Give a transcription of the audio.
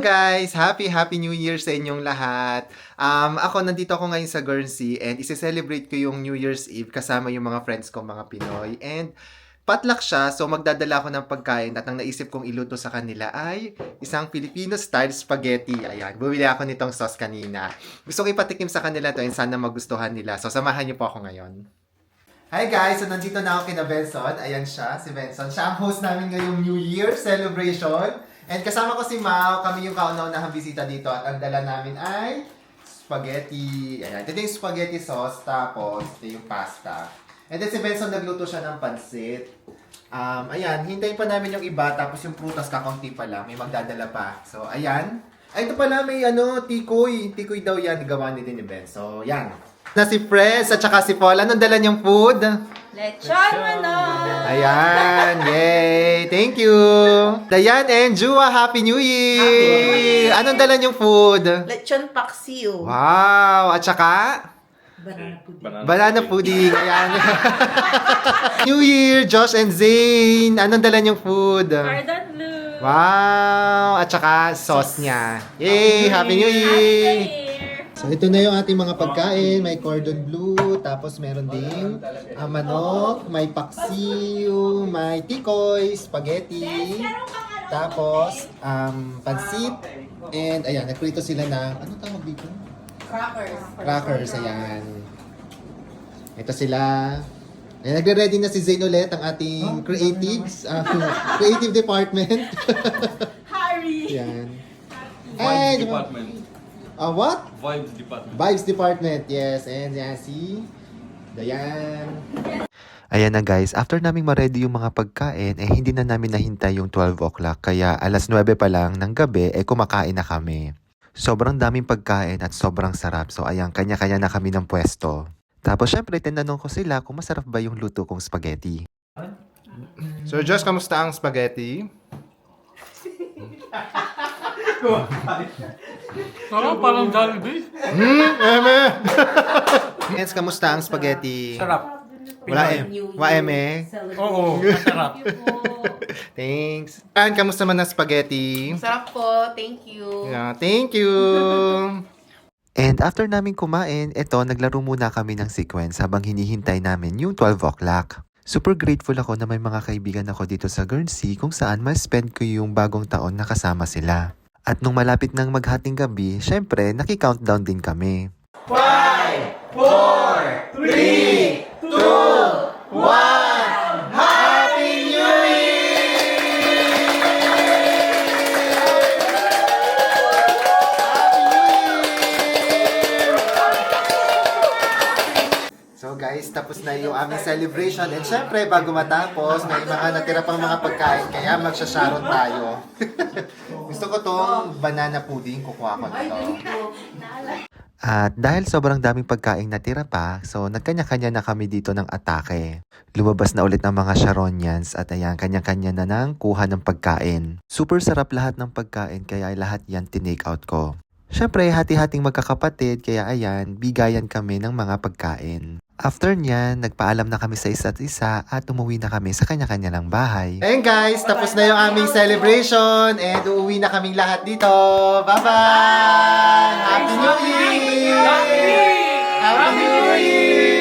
Guys, happy New Year sa inyong lahat. Nandito ako ngayon sa Guernsey and isi-celebrate ko yung New Year's Eve kasama yung mga friends ko, mga Pinoy. And potluck siya, so magdadala ako ng pagkain at ang naisip kong iluto sa kanila ay isang Filipino-style spaghetti. Ayan, bumili ako nitong sauce kanina. Gusto ko ipatikim sa kanila to and sana magustuhan nila. So samahan niyo po ako ngayon. Hi guys! So nandito na ako kina Benson. Ayan siya, si Benson. Siya ang host namin ngayong New Year celebration. And kasama ko si Mau, kami yung kauna-unahang bisita dito at ang dala namin ay spaghetti. Ayan, ito yung spaghetti sauce, tapos ito yung pasta. And then si Benson nagluto siya ng pansit. Ayan, hintayin pa namin yung iba, tapos yung prutas kakaunti pa lang, may magdadala pa. So, ayan. Ay, ito pala may tikoy. Tikoy daw yan, gawa ni din ni Ben. So, yan. Na si Fres at saka si Paul. Anong dala niyong food? Lechon manok! Ayan, yay! Thank you! Dayan and Jua, Happy New Year! Happy New Year! Anong dala niyong food? Lechon paksiw. Wow! At saka? Banana pudding. Ayan. New Year, Josh and Zane. Anong dala niyong food? Cordon bleu. Wow! At saka sauce niya. Yay! Happy New Year! So, ito na yung ating mga pagkain. May cordon bleu, tapos meron ding manok, may paksiw, may tikoy, spaghetti, tapos pansit, and ayan, nagprito sila ng, ano tawag dito? Crackers. Crackers, ayan. Ito sila. Ayan, nagre-ready na si Zane ulit, ang ating creative department. Harry! Ayan. Vibes department. What? Vibes department. Vibes department, yes. And yan si Dayan. Ayan na guys, after naming ma-ready yung mga pagkain, hindi na namin nahintay yung 12 o'clock. Kaya alas 9 pa lang ng gabi, kumakain na kami. Sobrang daming pagkain at sobrang sarap. So ayan, kanya-kanya na kami ng pwesto. Tapos syempre, tinanong ko sila kung masarap ba yung luto kong spaghetti. So Josh, kamusta ang spaghetti? Parang Jollibee. Eme! Yes, kamusta ang spaghetti? Sarap. Wala eme? Oo, masarap. Thanks. And kamusta man ang spaghetti? Sarap po, thank you. Yeah, thank you. And after namin kumain, naglaro muna kami ng sequence habang hinihintay namin yung 12 o'clock. Super grateful ako na may mga kaibigan ako dito sa Guernsey kung saan ma-spend ko yung bagong taon na kasama sila. At nung malapit ng maghating gabi, syempre, naki-countdown din kami. 5, 4, 3, 2, 1, Happy New Year! Happy New Year! So guys, tapos na yung aming celebration. And syempre, bago matapos, may mga natira pang mga pagkain, kaya magsasharon tayo. Gusto ko tong banana pudding, kukuha ko na to. At dahil sobrang daming pagkain natira pa, so nagkanya-kanya na kami dito ng atake. Lumabas na ulit ng mga Sharonians at ayan, kanya-kanya na ng kuha ng pagkain. Super sarap lahat ng pagkain, kaya lahat yan tinake out ko. Syempre, hati-hating magkakapatid, kaya ayan, bigayan kami ng mga pagkain. After nyan, nagpaalam na kami sa isa't isa at umuwi na kami sa kanya-kanya ng bahay. And guys, tapos na yung aming celebration and uuwi na kaming lahat dito. Bye-bye! Happy New Year! Happy New Year!